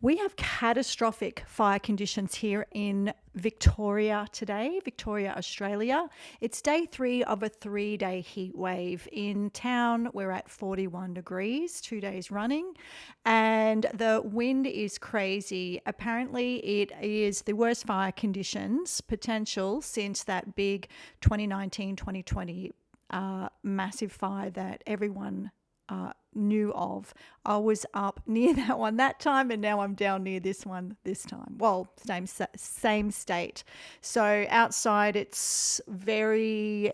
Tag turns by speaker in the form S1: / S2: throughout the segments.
S1: We have catastrophic fire conditions here in Victoria today, Victoria, Australia. It's day 3 of a 3-day heat wave. In town, we're at 41 degrees, 2 days running, and the wind is crazy. Apparently, it is the worst fire conditions potential since that big 2019-2020 massive fire that everyone knew of. I was up near that one that time, and now I'm down near this one this time. Well, same state. So outside, it's very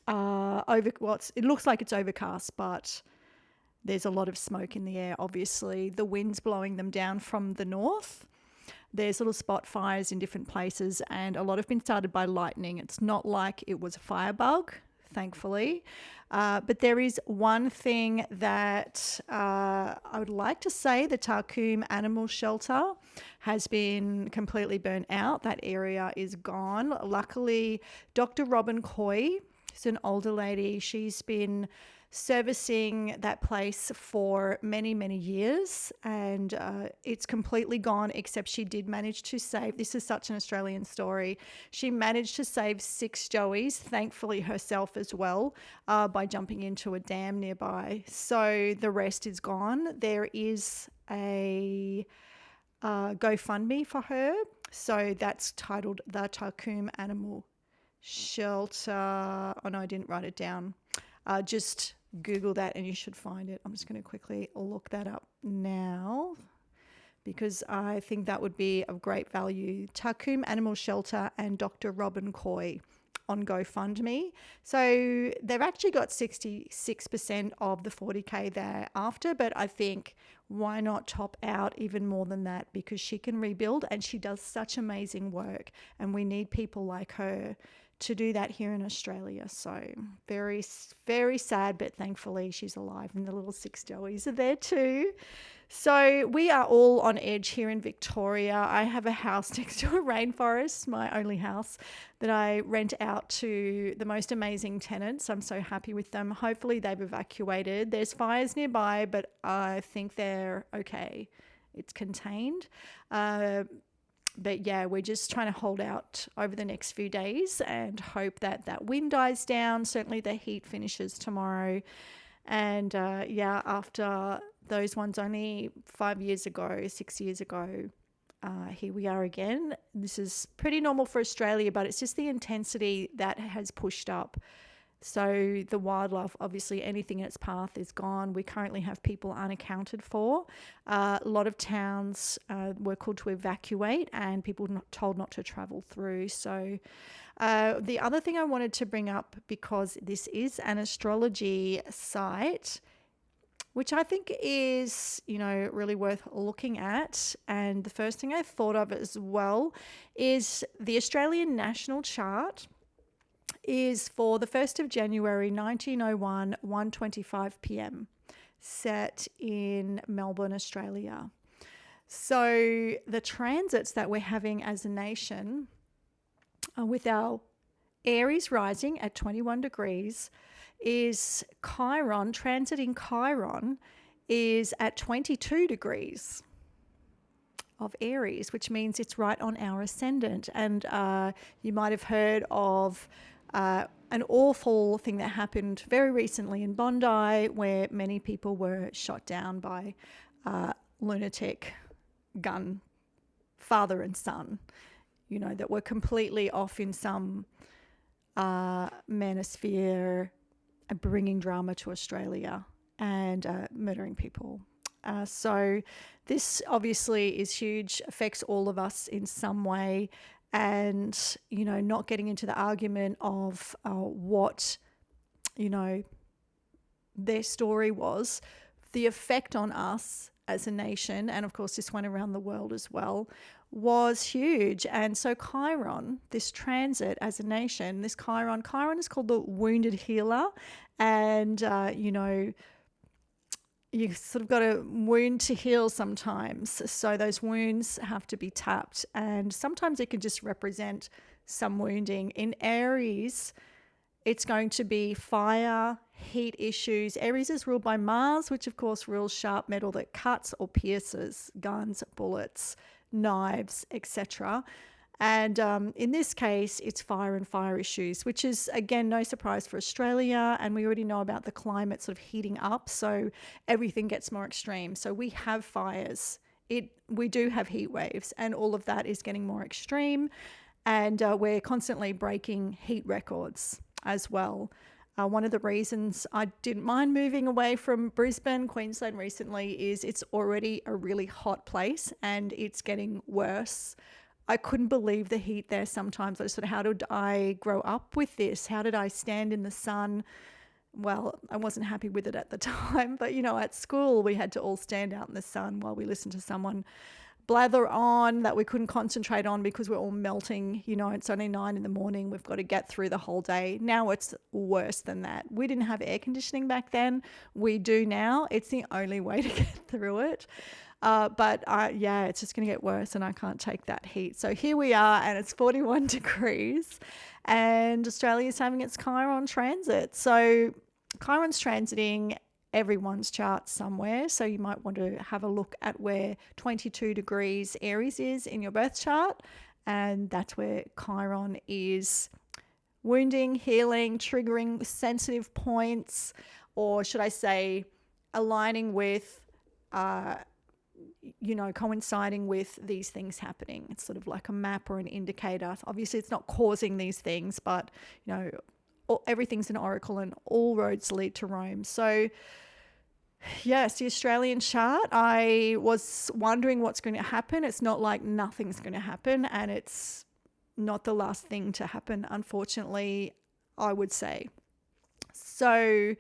S1: it looks like it's overcast, but there's a lot of smoke in the air. Obviously, the wind's blowing them down from the north. There's little spot fires in different places, and a lot have been started by lightning. It's not like it was a firebug, thankfully. But there is one thing that I would like to say: the Tarcombe Animal Shelter has been completely burnt out. That area is gone. Luckily, Dr. Robin Coy, who's an older lady, she's been servicing that place for many, many years, and it's completely gone, except she did manage to save, this is such an Australian story, she managed to save 6 joeys, thankfully herself as well, by jumping into a dam nearby. So the rest is gone. There is a GoFundMe for her, so that's titled the Tarcombe Animal Shelter. Oh no, I didn't write it down. Just Google that and you should find it. I'm just going to quickly look that up now because I think that would be of great value. Tarcombe Animal Shelter and Dr. Robin Coy on GoFundMe. So they've actually got 66% of the 40K thereafter, but I think why not top out even more than that, because she can rebuild and she does such amazing work, and we need people like her to do that here in Australia. So very, very sad, but thankfully she's alive and the little 6 joeys are there too. So we are all on edge here in Victoria. I have a house next to a rainforest, my only house, that I rent out to the most amazing tenants. I'm so happy with them. Hopefully they've evacuated. There's fires nearby, but I think they're okay. It's contained. But yeah, we're just trying to hold out over the next few days and hope that that wind dies down. Certainly the heat finishes tomorrow. And after those ones only 5 years ago, 6 years ago, here we are again. This is pretty normal for Australia, but it's just the intensity that has pushed up. So the wildlife, obviously anything in its path is gone. We currently have people unaccounted for. A lot of towns were called to evacuate and people told not to travel through. So the other thing I wanted to bring up, because this is an astrology site, which I think is, really worth looking at. And the first thing I thought of as well is the Australian National Chart is for the 1st of January 1901, 1:25 p.m, set in Melbourne, Australia. So the transits that we're having as a nation, with our Aries rising at 21 degrees, is Chiron, transiting Chiron is at 22 degrees of Aries, which means it's right on our ascendant. And you might have heard of an awful thing that happened very recently in Bondi, where many people were shot down by lunatic gun father and son, that were completely off in some manosphere, bringing drama to Australia and murdering people. So this obviously is huge, affects all of us in some way. And, not getting into the argument of what, their story was, the effect on us as a nation, and of course this went around the world as well, was huge. And so Chiron, this transit as a nation, this Chiron is called the wounded healer. And, you sort of got a wound to heal sometimes. So those wounds have to be tapped. And sometimes it can just represent some wounding. In Aries, it's going to be fire, heat issues. Aries is ruled by Mars, which of course rules sharp metal that cuts or pierces, guns, bullets, knives, etc. And in this case, it's fire and fire issues, which is, again, no surprise for Australia. And we already know about the climate sort of heating up. So everything gets more extreme. So we have fires. We do have heat waves, and all of that is getting more extreme. And we're constantly breaking heat records as well. One of the reasons I didn't mind moving away from Brisbane, Queensland recently is it's already a really hot place and it's getting worse. I couldn't believe the heat there sometimes. I just thought, how did I grow up with this? How did I stand in the sun? Well, I wasn't happy with it at the time, but at school we had to all stand out in the sun while we listened to someone blather on that we couldn't concentrate on because we're all melting. It's only 9 a.m. We've got to get through the whole day. Now it's worse than that. We didn't have air conditioning back then. We do now. It's the only way to get through it. But it's just going to get worse and I can't take that heat. So here we are and it's 41 degrees and Australia's having its Chiron transit. So Chiron's transiting everyone's chart somewhere. So you might want to have a look at where 22 degrees Aries is in your birth chart. And that's where Chiron is wounding, healing, triggering sensitive points, or should I say aligning with, coinciding with these things happening. It's sort of like a map or an indicator. Obviously, it's not causing these things, but, everything's an oracle and all roads lead to Rome. So, yes, the Australian chart, I was wondering what's going to happen. It's not like nothing's going to happen, and it's not the last thing to happen, unfortunately, I would say. So,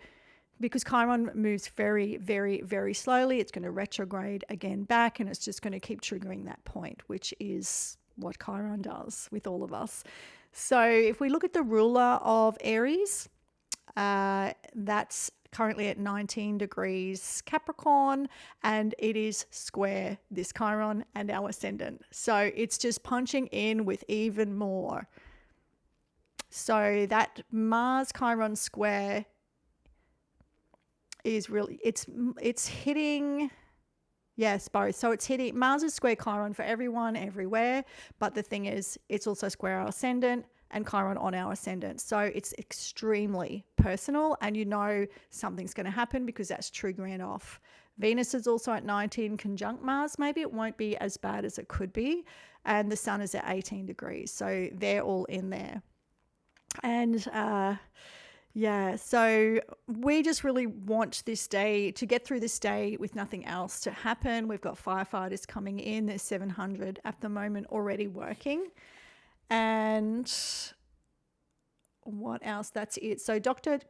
S1: because Chiron moves very, very, very slowly, it's going to retrograde again back, and it's just going to keep triggering that point, which is what Chiron does with all of us. So if we look at the ruler of Aries, that's currently at 19 degrees Capricorn, and it is square this Chiron and our ascendant. So it's just punching in with even more. So that Mars Chiron square is really, it's hitting, yes, both. So it's hitting, Mars is square Chiron for everyone, everywhere. But the thing is, it's also square our ascendant and Chiron on our ascendant. So it's extremely personal, and something's going to happen because that's triggering it off. Venus is also at 19 conjunct Mars. Maybe it won't be as bad as it could be. And the sun is at 18 degrees. So they're all in there. And so we just really want this day to get through this day with nothing else to happen. We've got firefighters coming in. There's 700 at the moment already working. And what else? That's it. So Dr.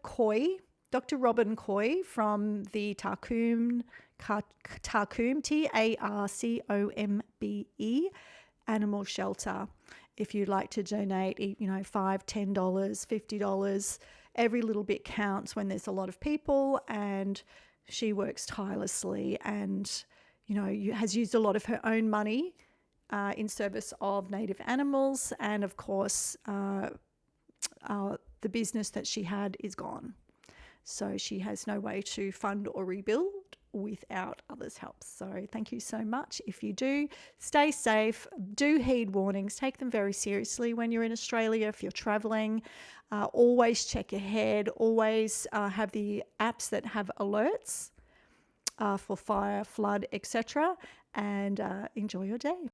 S1: Robin Coy from the Tarcombe, Tarcombe, animal shelter. If you'd like to donate, $5, $10, $50, every little bit counts when there's a lot of people, and she works tirelessly and, has used a lot of her own money in service of native animals. And of course, the business that she had is gone. So she has no way to fund or rebuild without others' help. So thank you so much. If you do, stay safe, do heed warnings, take them very seriously when you're in Australia, if you're traveling. Always check ahead, always have the apps that have alerts for fire, flood, etc. And enjoy your day.